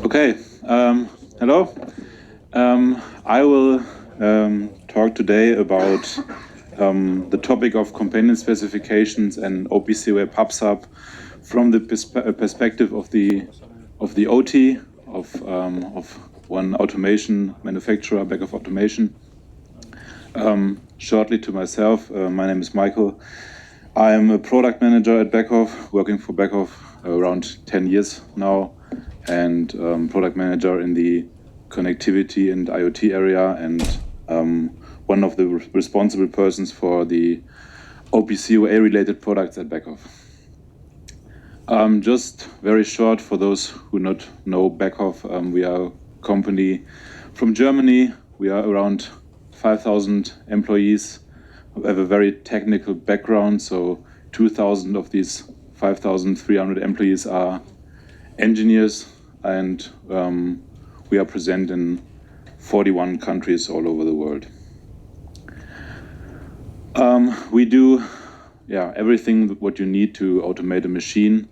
Okay, hello. I will talk today about the topic of component specifications and OPC UA PubSub from the perspective of the OT of one automation manufacturer, Beckhoff Automation. Shortly to myself, my name is Michael. I am a product manager at Beckhoff, working for Beckhoff around 10 years now, and product manager in the connectivity and IoT area, and one of the responsible persons for the OPC UA-related products at Beckhoff. Just very short, for those who not know Beckhoff, we are a company from Germany. We are around 5,000 employees who have a very technical background, so 2,000 of these 5,300 employees are engineers, and we are present in 41 countries all over the world. We do everything what you need to automate a machine.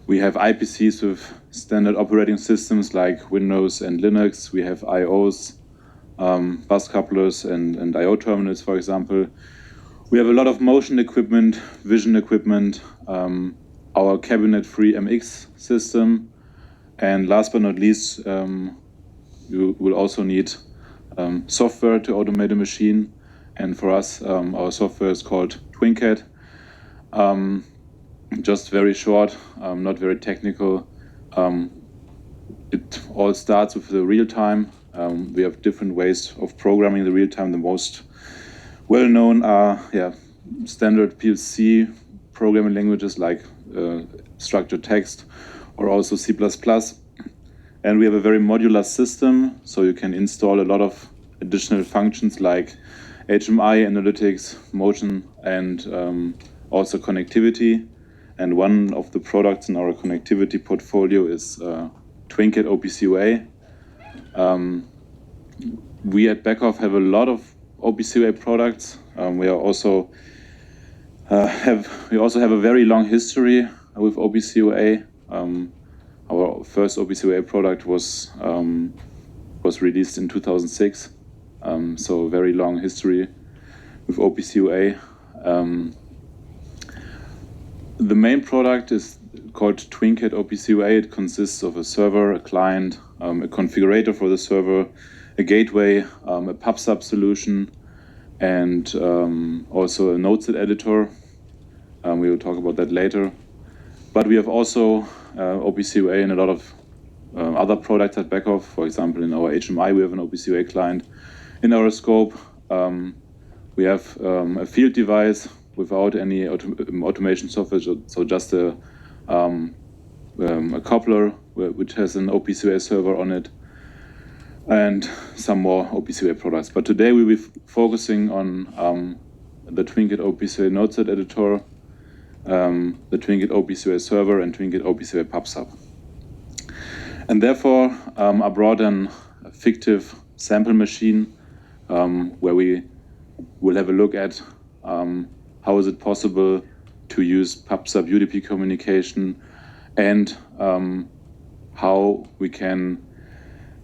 We have IPCs with standard operating systems like Windows and Linux. We have IOs, bus couplers and IO terminals, for example. We have a lot of motion equipment, vision equipment, our cabinet-free MX system, and last but not least, you will also need software to automate a machine. And for us, our software is called TwinCAT. Just very short, not very technical. It all starts with the real time. We have different ways of programming the real time. The most well-known are standard PLC programming languages like structured text or also C++. And we have a very modular system, so you can install a lot of additional functions like HMI, analytics, motion, and also connectivity. And one of the products in our connectivity portfolio is TwinCAT OPC UA. We at Beckhoff have a lot of OPC UA products. We also have a very long history with OPC UA. Our first OPC UA product was released in 2006. So a very long history with OPC UA. The main product is called TwinCAT OPC UA. It consists of a server, a client, a configurator for the server, a gateway, a PubSub solution, and also a nodeset editor. We will talk about that later. But we have also OPC UA in a lot of other products at Beckhoff. For example, in our HMI, we have an OPC UA client. In our scope, we have a field device without any automation software, so just a coupler which has an OPC UA server on it, and some more OPC UA products. But today we will be focusing on the TwinCAT OPC UA nodeset editor, the TwinCAT OPC UA server, and TwinCAT OPC UA PubSub. And therefore, I brought a fictive sample machine where we will have a look at how is it possible to use PubSub UDP communication, and how we can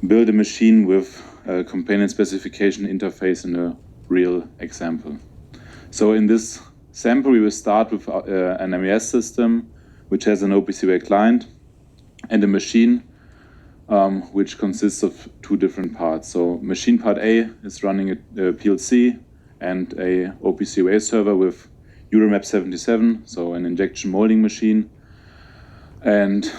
build a machine with a component specification interface in a real example. So in this sample, we will start with an MES system, which has an OPC UA client, and a machine which consists of two different parts. So machine part A is running a PLC and a OPC UA server with Euromap 77, so an injection molding machine. And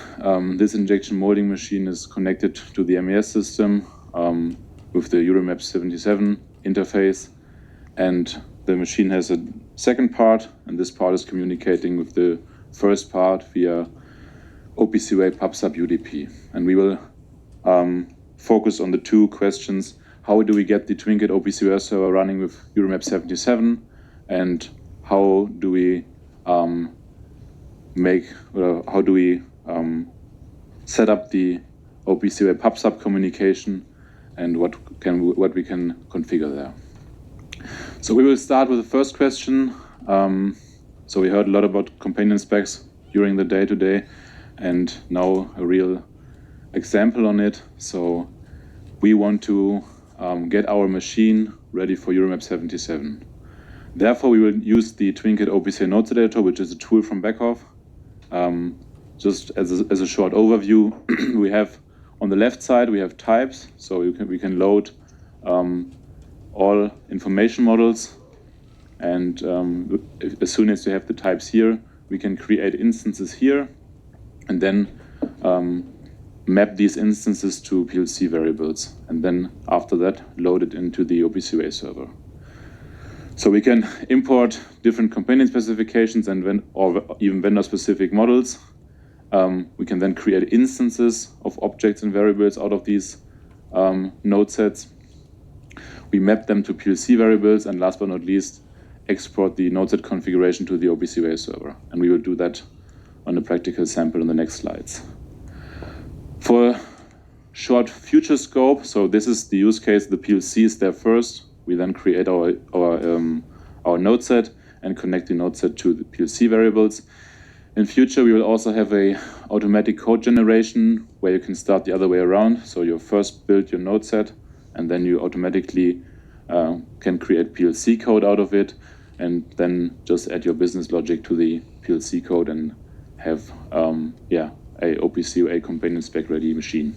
this injection molding machine is connected to the MES system with the Euromap 77 interface. And the machine has a second part, and this part is communicating with the first part via OPC UA PubSub UDP. And we will focus on the two questions: how do we get the TwinCAT OPC UA server running with Euromap 77, and how do we set up the OPC UA PubSub communication, and what we can configure there. So we will start with the first question. So we heard a lot about companion specs during the day today, and now a real example on it. So we want to get our machine ready for EuroMap 77. Therefore, we will use the TwinCAT OPC Node Editor, which is a tool from Beckhoff. Just as a short overview, we have on the left side we have types, so we can load all information models, and as soon as we have the types here, we can create instances here, and then map these instances to PLC variables, and then after that load it into the OPC UA server. So we can import different companion specifications and or even vendor-specific models. We can then create instances of objects and variables out of these node sets. We map them to PLC variables, and last but not least, export the node set configuration to the OPC UA server. And we will do that on a practical sample in the next slides. For short future scope, so this is the use case, the PLC is there first. We then create our node set and connect the node set to the PLC variables. In future, we will also have a automatic code generation where you can start the other way around. So you first build your node set, and then you automatically can create PLC code out of it, and then just add your business logic to the PLC code and have a OPC UA companion spec ready machine.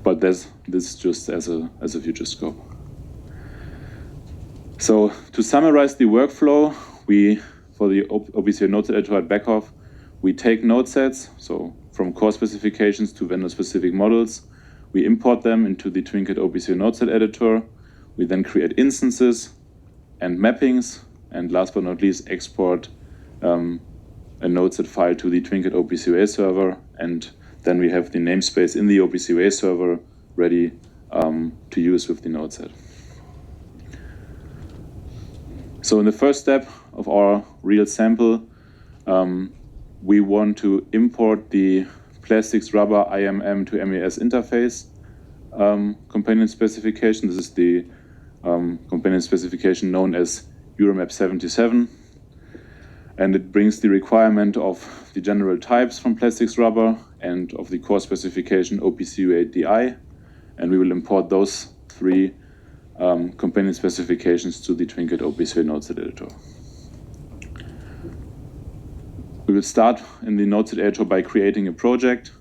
But this just as a future scope. So to summarize the workflow, for the OPC node set editor at Beckhoff, we take node sets, so from core specifications to vendor-specific models. We import them into the TwinCAT OPC node set editor. We then create instances and mappings, and last but not least, export a node set file to the TwinCAT OPC UA server, and then we have the namespace in the OPC UA server ready to use with the node set. So in the first step of our real sample, we want to import the plastics rubber IMM to MES interface companion specification. This is the companion specification known as EuroMap 77. And it brings the requirement of the general types from plastics rubber and of the core specification OPC UA-DI. And we will import those three companion specifications to the TwinCAT OPC UA node set editor. We will start in the node set editor by creating a project,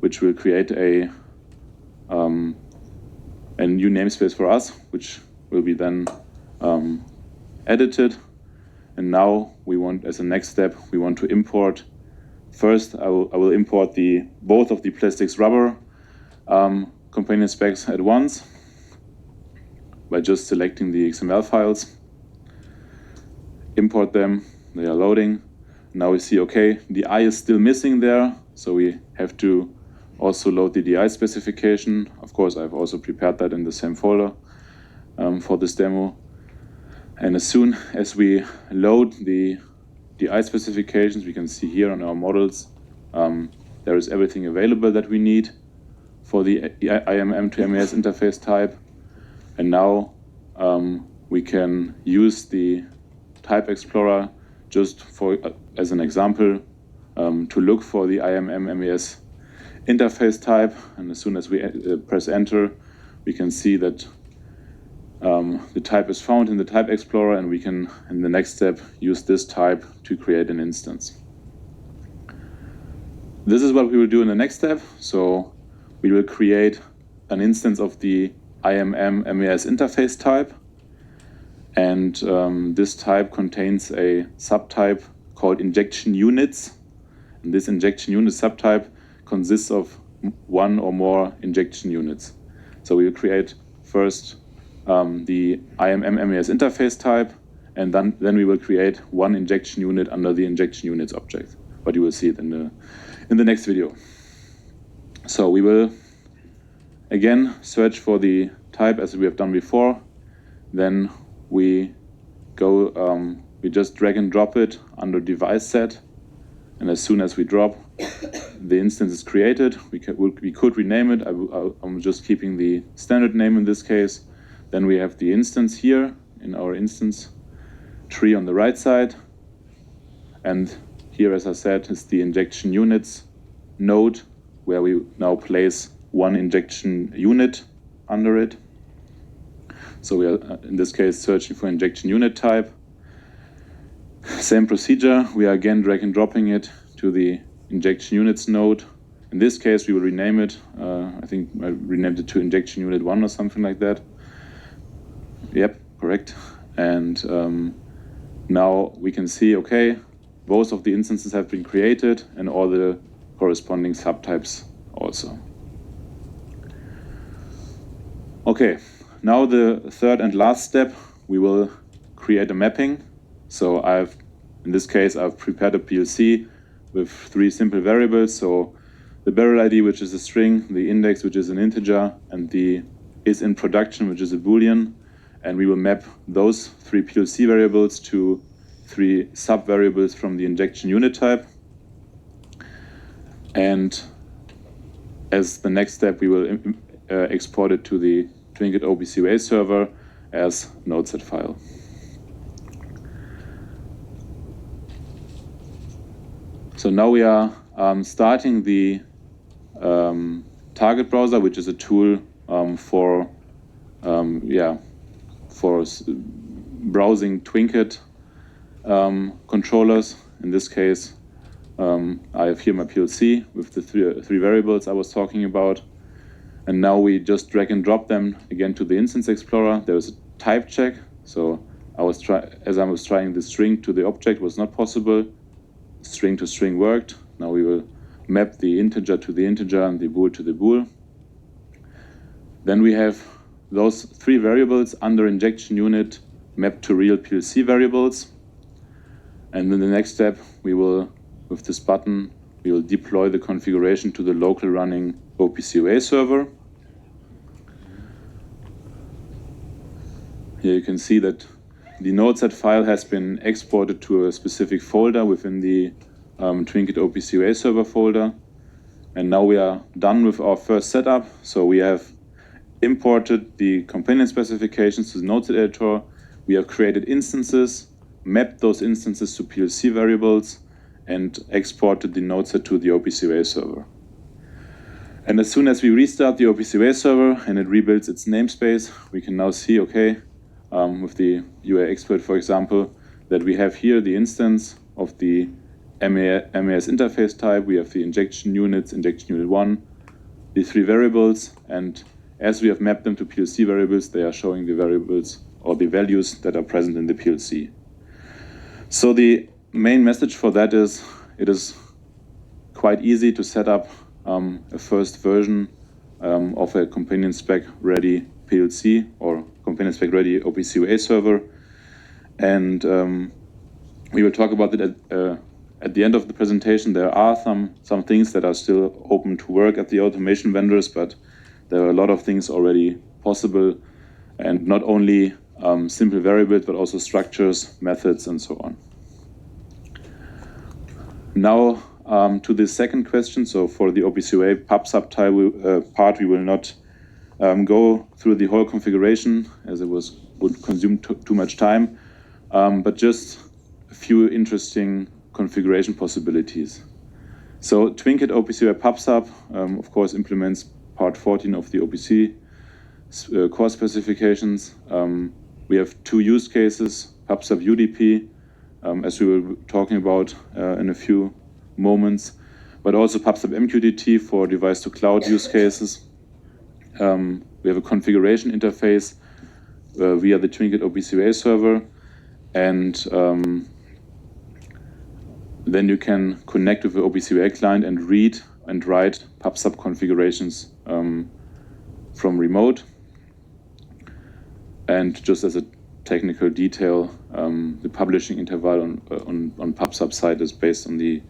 which will create a new namespace for us, which will be then edited. And now we want, as a next step, we want to import. First, I will import both of the plastics rubber companion specs at once by just selecting the XML files. Import them, they are loading. Now we see, okay, the I is still missing there, so we have to also load the DI specification. Of course, I've also prepared that in the same folder for this demo. And as soon as we load the DI specifications, we can see here on our models, there is everything available that we need for the IMM to MES interface type. And now we can use the Type Explorer just as an example to look for the IMM MES interface type. And as soon as we press enter, we can see that the type is found in the Type Explorer, and we can, in the next step, use this type to create an instance. This is what we will do in the next step. So we will create an instance of the IMM MES interface type. And this type contains a subtype called injection units. And this injection unit subtype consists of one or more injection units. So we will create first the IMM MES interface type, and then we will create one injection unit under the injection units object. But you will see it in the next video. So we will again search for the type as we have done before. Then we just drag and drop it under device set, and as soon as we drop, the instance is created. We could rename it. I'm just keeping the standard name in this case. Then we have the instance here in our instance tree on the right side. And here, as I said, is the injection units node, where we now place one injection unit under it. So we are, in this case, searching for injection unit type. Same procedure, we are again drag and dropping it to the injection units node. In this case, we will rename it. I think I renamed it to injection unit 1 or something like that. Yep, correct. And now we can see, okay, both of the instances have been created and all the corresponding subtypes also. Okay, now the third and last step, we will create a mapping. So in this case, I've prepared a PLC with 3 simple variables. So the barrel ID, which is a string, the index, which is an integer, and the is in production, which is a Boolean. And we will map those 3 PLC variables to 3 sub-variables from the injection unit type. And as the next step, we will export it to the TwinCAT OPC UA server as node.set file. So now we are starting the target browser, which is a tool for browsing TwinCAT controllers. In this case, I have here my PLC with the three variables I was talking about. And now we just drag and drop them again to the Instance Explorer. There's a type check. So as I was trying the string to the object was not possible. String to string worked. Now we will map the integer to the integer and the bool to the bool. Then we have those 3 variables under injection unit mapped to real PLC variables. And in the next step, we will, with this button, we will deploy the configuration to the local running OPC UA server. Here you can see that the node.set file has been exported to a specific folder within the TwinCAT OPC UA server folder. And now we are done with our first setup. So we have imported the companion specifications to the node.set editor. We have created instances, mapped those instances to PLC variables, and exported the node.set to the OPC UA server. And as soon as we restart the OPC UA server and it rebuilds its namespace, we can now see, okay, with the UA expert, for example, that we have here the instance of the MAS interface type. We have the injection units, injection unit 1, the 3 variables, and as we have mapped them to PLC variables, they are showing the variables or the values that are present in the PLC. So the main message for that is it is quite easy to set up a first version of a companion spec ready PLC or companion spec ready OPC UA server. And we will talk about it at the end of the presentation. There are some things that are still open to work at the automation vendors, but there are a lot of things already possible, and not only simple variables, but also structures, methods, and so on. Now to the second question. So for the OPC UA pub subtype part, we will not go through the whole configuration as it would consume too much time, but just a few interesting configuration possibilities. So TwinCAT OPC UA PubSub, of course, implements part 14 of the OPC core specifications. We have 2 use cases, PubSub UDP, as we were talking about in a few moments, but also PubSub MQTT for device to cloud use cases. We have a configuration interface via the TwinCAT OPC UA server, and then you can connect with the OPC UA client and read and write PubSub configurations from remote. And just as a technical detail, the publishing interval on PubSub site is based on the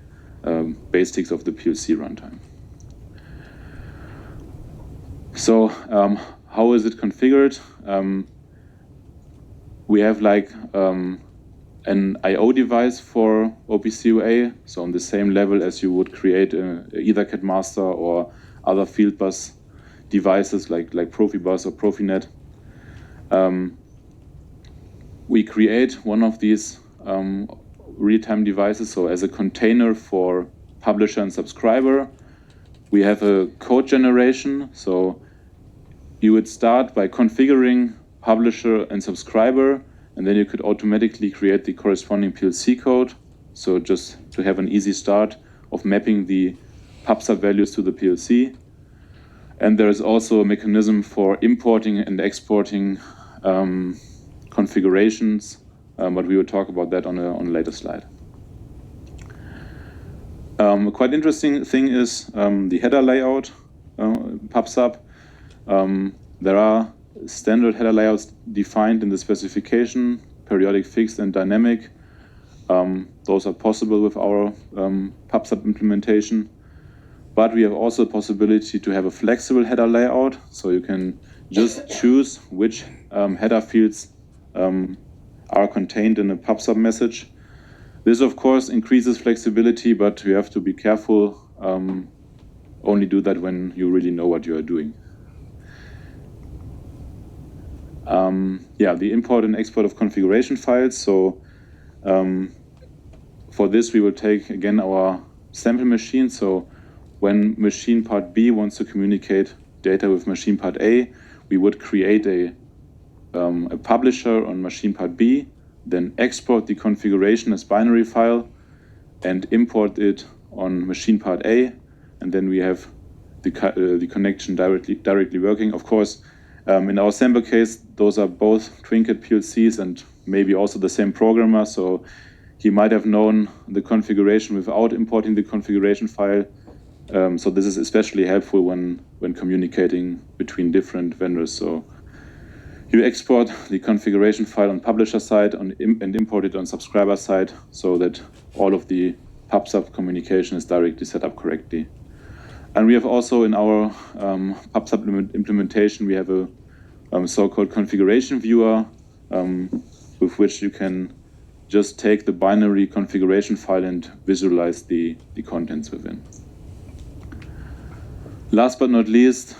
basics of the PLC runtime. So how is it configured? We have like an I/O device for OPC UA, so on the same level as you would create a EtherCAT master or other field bus devices like Profibus or Profinet. we create one of these real-time devices, so as a container for publisher and subscriber. We have a code generation, so you would start by configuring publisher and subscriber, and then you could automatically create the corresponding PLC code. So just to have an easy start of mapping the PubSub values to the PLC. And there is also a mechanism for importing and exporting configurations, but we will talk about that on a later slide. A quite interesting thing is the header layout PubSub. There are standard header layouts defined in the specification, periodic, fixed, and dynamic. Those are possible with our PubSub implementation. But we have also the possibility to have a flexible header layout, so you can just choose which header fields are contained in a PubSub message. This, of course, increases flexibility, but you have to be careful. Only do that when you really know what you are doing. The import and export of configuration files. So for this, we will take, again, our sample machine. So when machine part B wants to communicate data with machine part A, we would create a publisher on machine part B, then export the configuration as binary file and import it on machine part A, and then we have the connection directly working. Of course, in our sample case, those are both TwinCAT PLCs and maybe also the same programmer, so he might have known the configuration without importing the configuration file. So this is especially helpful when communicating between different vendors. So you export the configuration file on publisher side and import it on subscriber side so that all of the PubSub communication is directly set up correctly. And we have also in our PubSub implementation, we have a so-called configuration viewer with which you can just take the binary configuration file and visualize the contents within. Last but not least,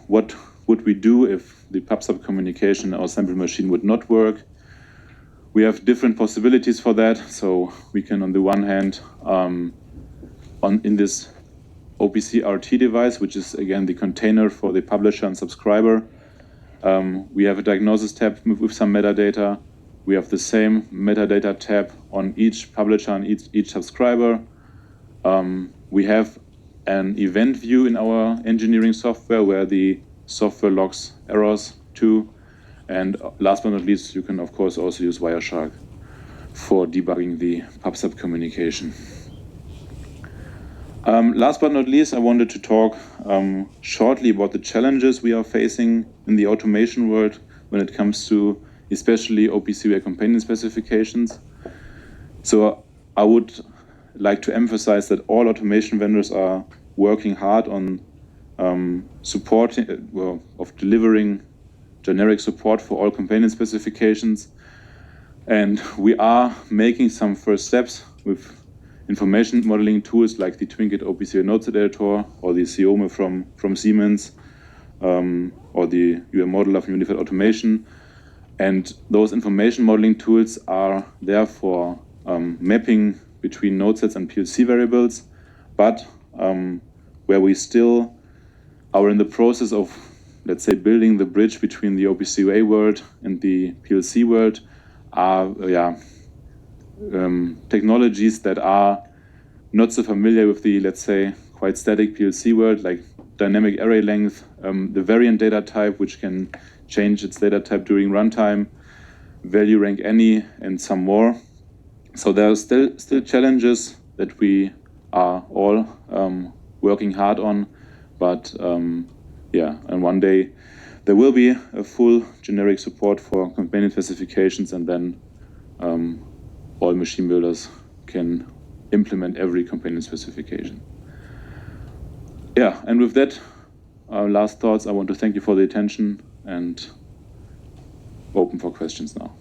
what would we do if the PubSub communication in our sample machine would not work? We have different possibilities for that. So we can, on the one hand, in this OPC RT device, which is again the container for the publisher and subscriber, we have a diagnosis tab with some metadata. We have the same metadata tab on each publisher and each subscriber. We have an event view in our engineering software where the software logs errors too. And last but not least, you can of course also use Wireshark for debugging the PubSub communication. Last but not least, I wanted to talk shortly about the challenges we are facing in the automation world when it comes to especially OPC UA companion specifications. So I would like to emphasize that all automation vendors are working hard on delivering generic support for all companion specifications. And we are making some first steps with information modeling tools like the TwinCAT OPC UA-related editor or the Siome from Siemens or the UA model of Unified Automation. And those information modeling tools are there for mapping between node sets and PLC variables, but where we still are in the process of, let's say, building the bridge between the OPC UA world and the PLC world are technologies that are not so familiar with the, let's say, quite static PLC world, like dynamic array length, the variant data type, which can change its data type during runtime, value rank any, and some more. So there are still challenges that we are all working hard on, but and one day there will be a full generic support for companion specifications, and then all machine builders can implement every companion specification. Yeah, and with that, last thoughts, I want to thank you for the attention and open for questions now.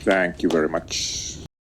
Thank you very much.